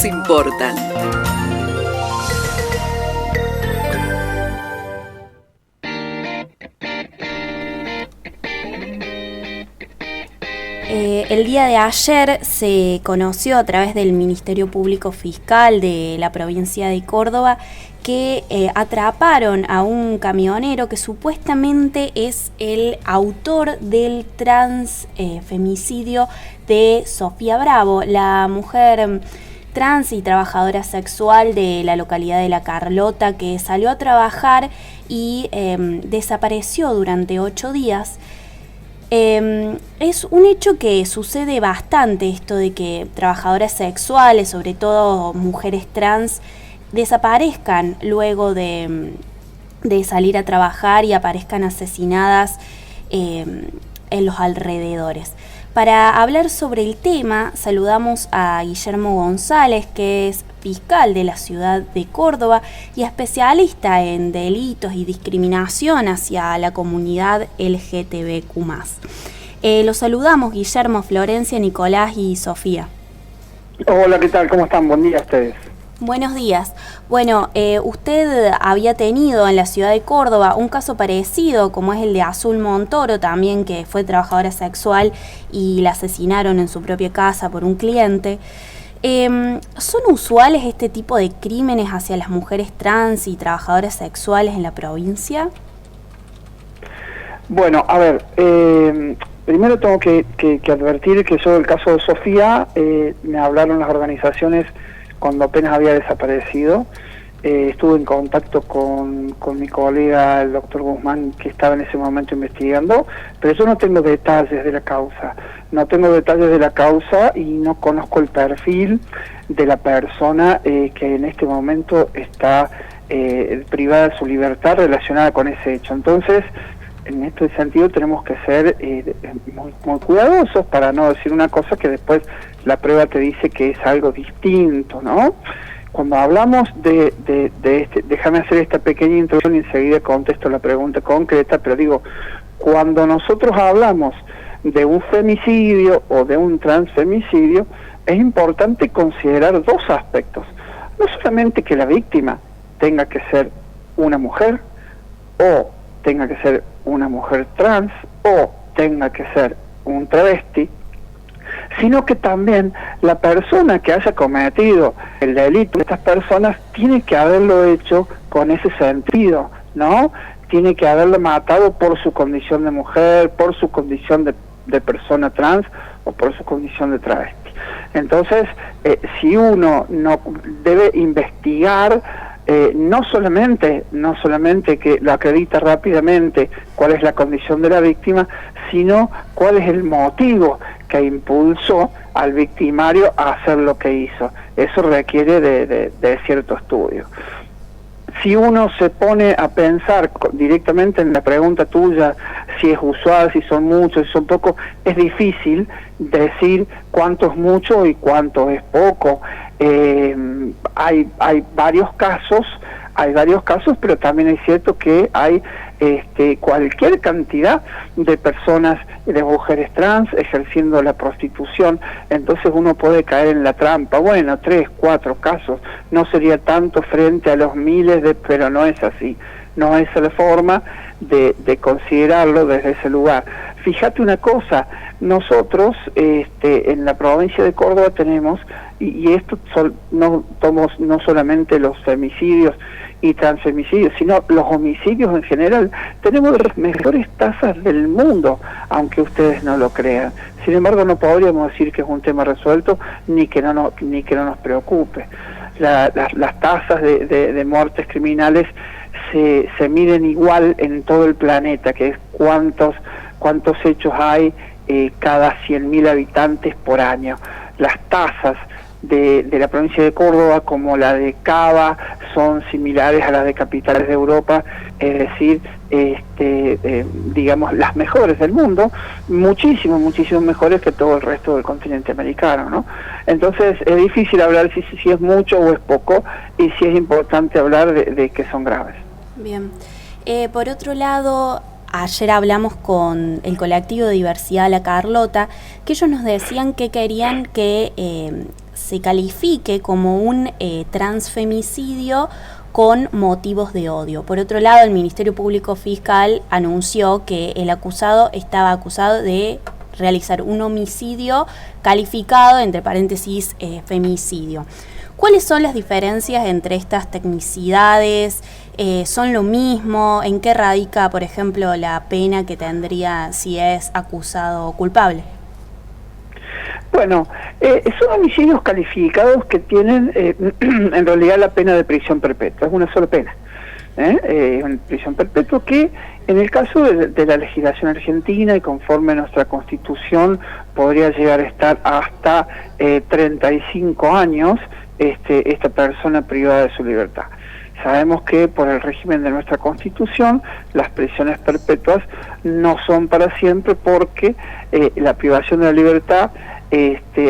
importan. El día de ayer se conoció a través del Ministerio Público Fiscal de la provincia de Córdoba que atraparon a un camionero que supuestamente es el autor del transfemicidio de Sofía Bravo, la mujer trans y trabajadora sexual de la localidad de La Carlota, que salió a trabajar y desapareció durante 8 días. Es un hecho que sucede bastante, esto de que trabajadoras sexuales, sobre todo mujeres trans, desaparezcan luego de salir a trabajar y aparezcan asesinadas en los alrededores. Para hablar sobre el tema, saludamos a Guillermo González, que es fiscal de la ciudad de Córdoba y especialista en delitos y discriminación hacia la comunidad LGTBQ+. Los saludamos, Guillermo, Florencia, Nicolás y Sofía. Hola, ¿qué tal? ¿Cómo están? Buen día a ustedes. Buenos días. Bueno, usted había tenido en la ciudad de Córdoba un caso parecido, como es el de Azul Montoro también, que fue trabajadora sexual y la asesinaron en su propia casa por un cliente. ¿Son usuales este tipo de crímenes hacia las mujeres trans y trabajadoras sexuales en la provincia? Bueno, a ver, primero tengo que advertir que yo, el caso de Sofía, me hablaron las organizaciones cuando apenas había desaparecido. Estuve en contacto con mi colega, el doctor Guzmán, que estaba en ese momento investigando, pero yo no tengo detalles de la causa. No tengo detalles de la causa y no conozco el perfil de la persona que en este momento está privada de su libertad relacionada con ese hecho. Entonces, en este sentido tenemos que ser muy cuidadosos para no decir una cosa que después la prueba te dice que es algo distinto, ¿no? Cuando hablamos de este, déjame hacer esta pequeña introducción y enseguida contesto la pregunta concreta, pero digo, cuando nosotros hablamos de un femicidio o de un transfemicidio, es importante considerar dos aspectos. No solamente que la víctima tenga que ser una mujer, o tenga que ser una mujer trans, o tenga que ser un travesti, sino que también la persona que haya cometido el delito, estas personas tiene que haberlo hecho con ese sentido, ¿no? Tiene que haberlo matado por su condición de mujer, por su condición de persona trans o por su condición de travesti. Entonces, si uno no debe investigar, no solamente que lo acredita rápidamente cuál es la condición de la víctima, sino cuál es el motivo que impulsó al victimario a hacer lo que hizo. Eso requiere de cierto estudio. Si uno se pone a pensar directamente en la pregunta tuya, si es usual, si son muchos, si son pocos, es difícil decir cuánto es mucho y cuánto es poco. Hay varios casos, pero también es cierto que hay cualquier cantidad de personas, de mujeres trans ejerciendo la prostitución. Entonces uno puede caer en la trampa. Bueno, 3, 4 casos, no sería tanto frente a los miles pero no es así. No es la forma de considerarlo desde ese lugar. Fíjate una cosa, nosotros en la provincia de Córdoba tenemos, y esto no solamente los femicidios y transfemicidios, sino los homicidios en general, tenemos las mejores tasas del mundo, aunque ustedes no lo crean. Sin embargo, no podríamos decir que es un tema resuelto, ni que no nos preocupe. Las tasas de muertes criminales se miden igual en todo el planeta, que es cuántos hechos hay cada 100.000 habitantes por año. Las tasas de la provincia de Córdoba, como la de Cava, son similares a las de capitales de Europa, es decir, digamos, las mejores del mundo, muchísimo mejores que todo el resto del continente americano, ¿no? Entonces es difícil hablar si es mucho o es poco, y si es importante hablar de que son graves. Bien. Por otro lado, ayer hablamos con el colectivo de Diversidad La Carlota, que ellos nos decían que querían que se califique como un transfemicidio con motivos de odio. Por otro lado, el Ministerio Público Fiscal anunció que el acusado estaba acusado de realizar un homicidio calificado, entre paréntesis, femicidio. ¿Cuáles son las diferencias entre estas tecnicidades? ¿Son lo mismo? ¿En qué radica, por ejemplo, la pena que tendría si es acusado culpable? Bueno, son homicidios calificados que tienen en realidad la pena de prisión perpetua, es una sola pena. Una prisión perpetua que en el caso de la legislación argentina y conforme a nuestra Constitución podría llegar a estar hasta 35 años esta persona privada de su libertad. Sabemos que por el régimen de nuestra Constitución las prisiones perpetuas no son para siempre porque la privación de la libertad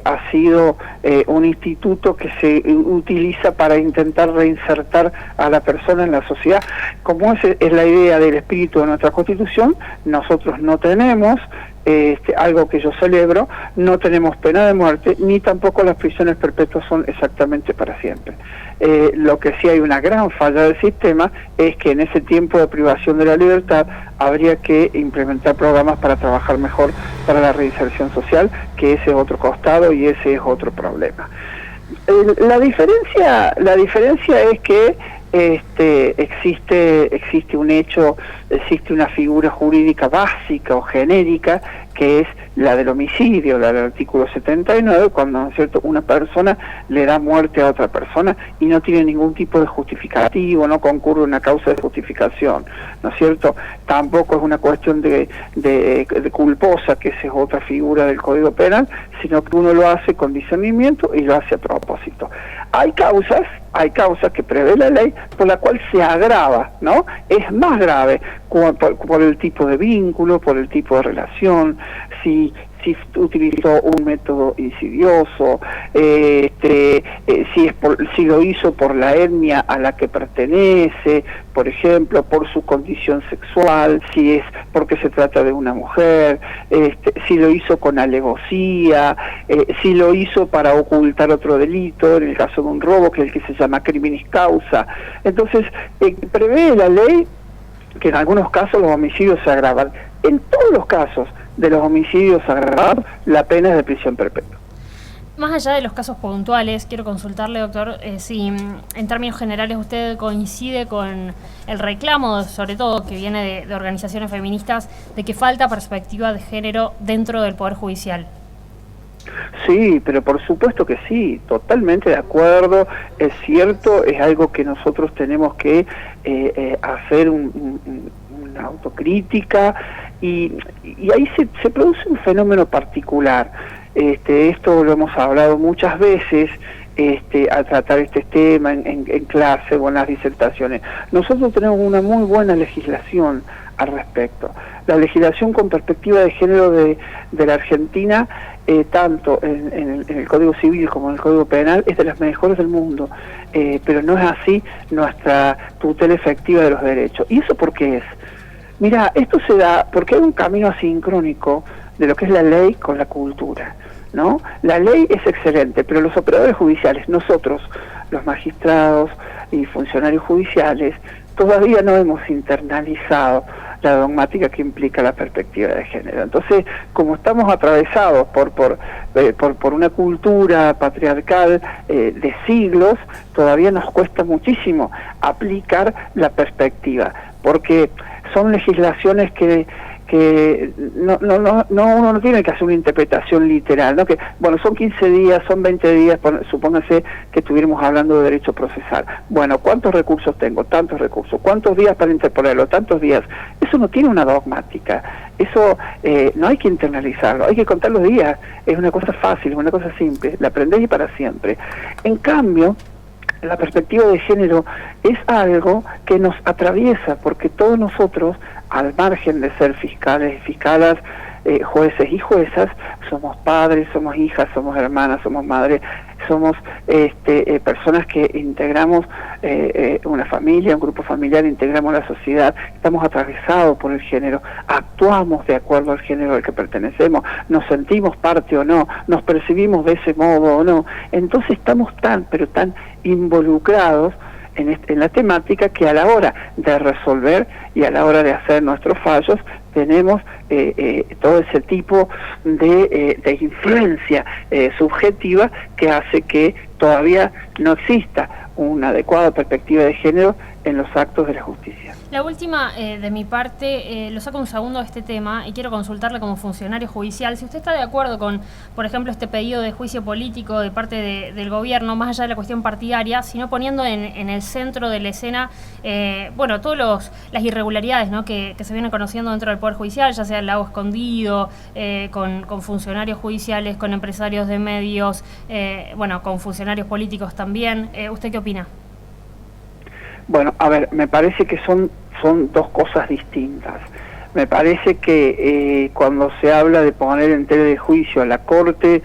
ha sido un instituto que se utiliza para intentar reinsertar a la persona en la sociedad. Como es la idea del espíritu de nuestra Constitución, nosotros no tenemos algo que yo celebro, no tenemos pena de muerte, ni tampoco las prisiones perpetuas son exactamente para siempre. Lo que sí hay una gran falla del sistema es que en ese tiempo de privación de la libertad habría que implementar programas para trabajar mejor para la reinserción social, que ese es otro costado y ese es otro problema. La diferencia es que existe un hecho, existe una figura jurídica básica o genérica que es la del homicidio, la del artículo 79, cuando, ¿no es cierto?, una persona le da muerte a otra persona y no tiene ningún tipo de justificativo, no concurre una causa de justificación, ¿no es cierto? Tampoco es una cuestión de culposa, que esa es otra figura del Código Penal, sino que uno lo hace con discernimiento y lo hace a propósito. Hay causas que prevé la ley por la cual se agrava, ¿no? Es más grave por el tipo de vínculo, por el tipo de relación, si utilizó un método insidioso, si lo hizo por la etnia a la que pertenece, por ejemplo, por su condición sexual, si es porque se trata de una mujer, si lo hizo con alevosía, si lo hizo para ocultar otro delito, en el caso de un robo, que es el que se llama criminis causa. Entonces, prevé la ley que en algunos casos los homicidios se agravan. En todos los casos de los homicidios agravados, la pena es de prisión perpetua. Más allá de los casos puntuales, quiero consultarle, doctor, si en términos generales usted coincide con el reclamo, sobre todo que viene de organizaciones feministas, de que falta perspectiva de género dentro del Poder Judicial. Sí, pero por supuesto que sí, totalmente de acuerdo, es cierto, es algo que nosotros tenemos que hacer una autocrítica y ahí se produce un fenómeno particular. Esto lo hemos hablado muchas veces al tratar este tema en clase o en las disertaciones. Nosotros tenemos una muy buena legislación al respecto. La legislación con perspectiva de género de la Argentina, tanto en el Código Civil como en el Código Penal, es de las mejores del mundo, pero no es así nuestra tutela efectiva de los derechos. ¿Y eso por qué es? Mira, esto se da porque hay un camino asincrónico de lo que es la ley con la cultura, ¿no? La ley es excelente, pero los operadores judiciales, nosotros, los magistrados y funcionarios judiciales, todavía no hemos internalizado la dogmática que implica la perspectiva de género. Entonces, como estamos atravesados por una cultura patriarcal de siglos, todavía nos cuesta muchísimo aplicar la perspectiva, porque son legislaciones que uno no tiene que hacer una interpretación literal, ¿no? Que, bueno, son 15 días, son 20 días, supóngase que estuviéramos hablando de derecho procesal. Bueno, ¿cuántos recursos tengo? Tantos recursos. ¿Cuántos días para interponerlo? Tantos días. Eso no tiene una dogmática. Eso no hay que internalizarlo, hay que contar los días. Es una cosa fácil, es una cosa simple. La aprendés y para siempre. En cambio, la perspectiva de género es algo que nos atraviesa, porque todos nosotros, al margen de ser fiscales y fiscalas, jueces y juezas, somos padres, somos hijas, somos hermanas, somos madres, somos personas que integramos una familia, un grupo familiar, integramos la sociedad, estamos atravesados por el género, actuamos de acuerdo al género al que pertenecemos, nos sentimos parte o no, nos percibimos de ese modo o no, entonces estamos tan involucrados en la temática que a la hora de resolver y a la hora de hacer nuestros fallos tenemos todo ese tipo de influencia subjetiva que hace que todavía no exista una adecuada perspectiva de género en los actos de la justicia. La última de mi parte, lo saco un segundo de este tema y quiero consultarle como funcionario judicial si usted está de acuerdo con, por ejemplo, este pedido de juicio político de parte del gobierno, más allá de la cuestión partidaria, sino poniendo en el centro de la escena, todas las irregularidades, ¿no?, que se vienen conociendo dentro del Poder Judicial, ya sea el lago escondido, con funcionarios judiciales, con empresarios de medios, con funcionarios políticos también. ¿Usted qué opina? Bueno, a ver, me parece que son dos cosas distintas. Me parece que cuando se habla de poner en tela de juicio a la Corte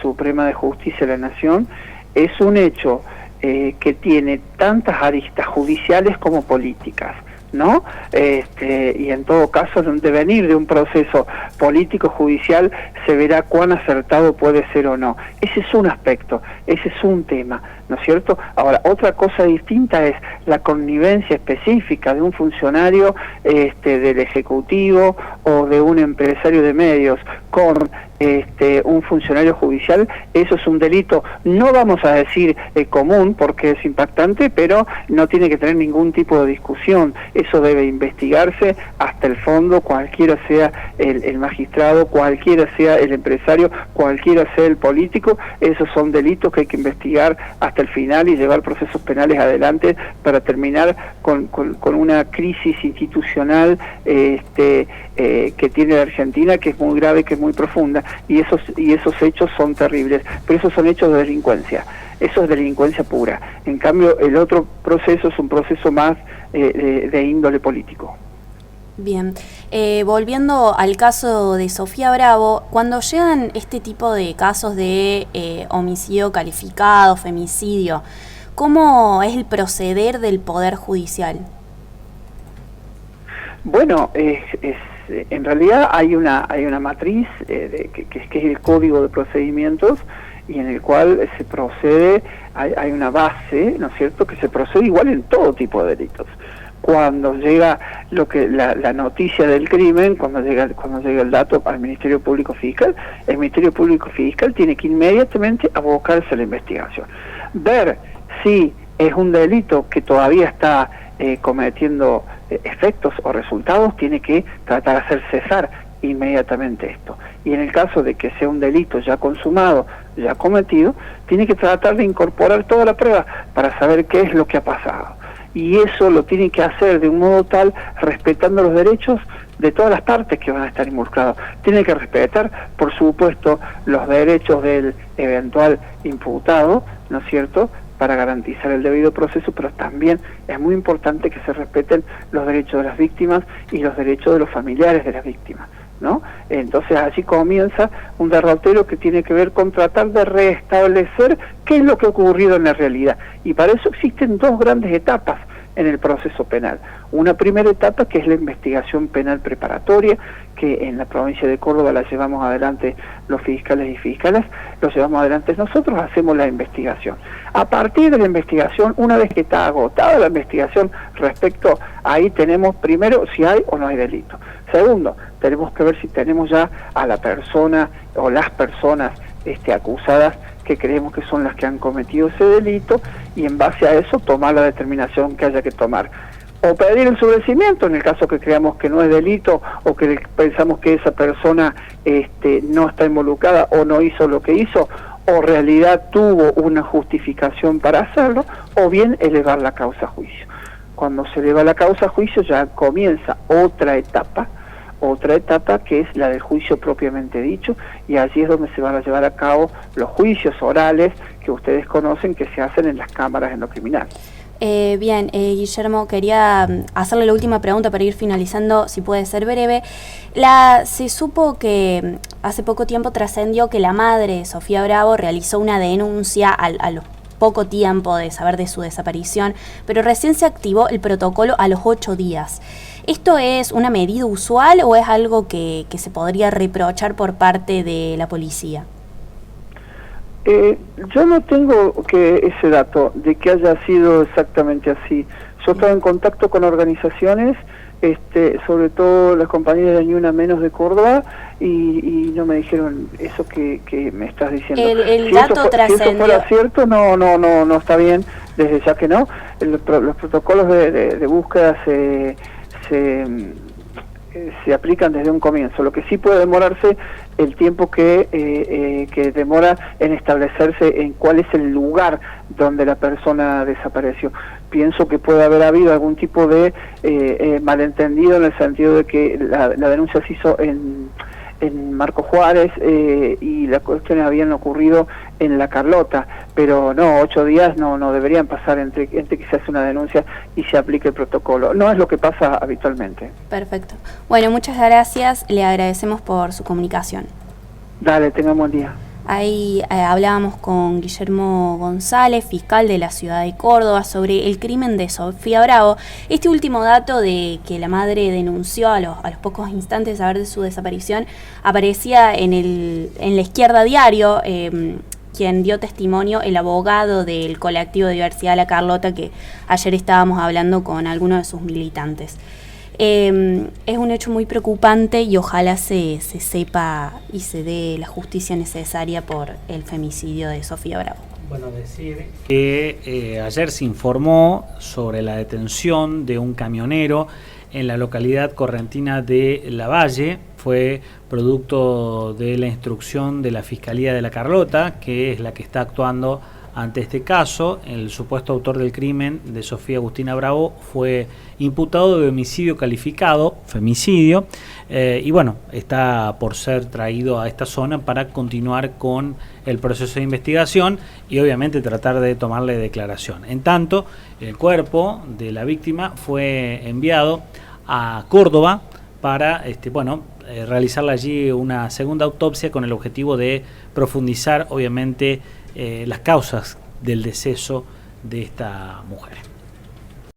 Suprema de Justicia de la Nación, es un hecho que tiene tantas aristas judiciales como políticas, ¿no? Y en todo caso, en un devenir de un proceso político-judicial se verá cuán acertado puede ser o no. Ese es un aspecto, ese es un tema, ¿no es cierto? Ahora, otra cosa distinta es la connivencia específica de un funcionario del Ejecutivo o de un empresario de medios con un funcionario judicial. Eso es un delito, no vamos a decir común porque es impactante, pero no tiene que tener ningún tipo de discusión. Eso debe investigarse hasta el fondo, cualquiera sea el magistrado, cualquiera sea el empresario, cualquiera sea el político. Esos son delitos que hay que investigar hasta el final y llevar procesos penales adelante para terminar con una crisis institucional que tiene la Argentina, que es muy grave, que es muy profunda, y esos hechos son terribles, pero esos son hechos de delincuencia, eso es delincuencia pura. En cambio, el otro proceso es un proceso más de índole político. Bien, volviendo al caso de Sofía Bravo, cuando llegan este tipo de casos de homicidio calificado, femicidio, ¿cómo es el proceder del Poder Judicial? Bueno, en realidad hay una matriz que es el Código de Procedimientos, y en el cual se procede, hay una base, ¿no es cierto?, que se procede igual en todo tipo de delitos. Cuando llega la noticia del crimen, cuando llega el dato al Ministerio Público Fiscal, el Ministerio Público Fiscal tiene que inmediatamente abocarse a la investigación, ver si es un delito que todavía está cometiendo efectos o resultados, tiene que tratar de hacer cesar inmediatamente esto. Y en el caso de que sea un delito ya consumado, ya cometido, tiene que tratar de incorporar toda la prueba para saber qué es lo que ha pasado. Y eso lo tiene que hacer de un modo tal, respetando los derechos de todas las partes que van a estar involucrados. Tiene que respetar, por supuesto, los derechos del eventual imputado, ¿no es cierto?, para garantizar el debido proceso, pero también es muy importante que se respeten los derechos de las víctimas y los derechos de los familiares de las víctimas, ¿no? Entonces allí comienza un derrotero que tiene que ver con tratar de restablecer qué es lo que ha ocurrido en la realidad, y para eso existen dos grandes etapas en el proceso penal. Una primera etapa que es la investigación penal preparatoria, que en la provincia de Córdoba la llevamos adelante los fiscales y fiscalas, lo llevamos adelante nosotros, hacemos la investigación. A partir de la investigación, una vez que está agotada la investigación respecto, ahí tenemos primero si hay o no hay delito. Segundo, tenemos que ver si tenemos ya a la persona o las personas acusadas que creemos que son las que han cometido ese delito, y en base a eso tomar la determinación que haya que tomar. O pedir el sobreseimiento en el caso que creamos que no es delito o que pensamos que esa persona no está involucrada o no hizo lo que hizo, o en realidad tuvo una justificación para hacerlo, o bien elevar la causa a juicio. Cuando se eleva la causa a juicio ya comienza otra etapa que es la del juicio propiamente dicho, y allí es donde se van a llevar a cabo los juicios orales que ustedes conocen, que se hacen en las cámaras en lo criminal. Bien, Guillermo, quería hacerle la última pregunta para ir finalizando, si puede ser breve. Se supo que hace poco tiempo trascendió que la madre, Sofía Bravo, realizó una denuncia a los poco tiempo de saber de su desaparición, pero recién se activó el protocolo a los 8 días. ¿Esto es una medida usual o es algo que se podría reprochar por parte de la policía? Yo no tengo ese dato de que haya sido exactamente así. Yo estaba en contacto con organizaciones, sobre todo las compañeras de Ni Una Menos de Córdoba, y no me dijeron eso que me estás diciendo. El dato trascendió. Si eso fuera cierto, no está bien, desde ya que no. Los protocolos de búsqueda se aplican desde un comienzo. Lo que sí puede demorarse el tiempo que demora en establecerse en cuál es el lugar donde la persona desapareció. Pienso que puede haber habido algún tipo de malentendido, en el sentido de que la denuncia se hizo en Marco Juárez y las cuestiones habían ocurrido en La Carlota, pero no, 8 días no deberían pasar entre que se hace una denuncia y se aplique el protocolo. No es lo que pasa habitualmente. Perfecto. Bueno, muchas gracias, le agradecemos por su comunicación. Dale, tenga un buen día. Ahí hablábamos con Guillermo González, fiscal de la ciudad de Córdoba, sobre el crimen de Sofía Bravo. Este último dato de que la madre denunció a los pocos instantes de saber de su desaparición aparecía en La Izquierda Diario, quien dio testimonio el abogado del colectivo de Diversidad La Carlota, que ayer estábamos hablando con algunos de sus militantes. Es un hecho muy preocupante y ojalá se sepa y se dé la justicia necesaria por el femicidio de Sofía Bravo. Bueno, decir que ayer se informó sobre la detención de un camionero en la localidad correntina de Lavalle. Fue producto de la instrucción de la Fiscalía de La Carlota, que es la que está actuando ante este caso. El supuesto autor del crimen de Sofía Agustina Bravo fue imputado de homicidio calificado, femicidio, y bueno, está por ser traído a esta zona para continuar con el proceso de investigación y obviamente tratar de tomarle declaración. En tanto, el cuerpo de la víctima fue enviado a Córdoba para realizarle allí una segunda autopsia con el objetivo de profundizar obviamente las causas del deceso de esta mujer.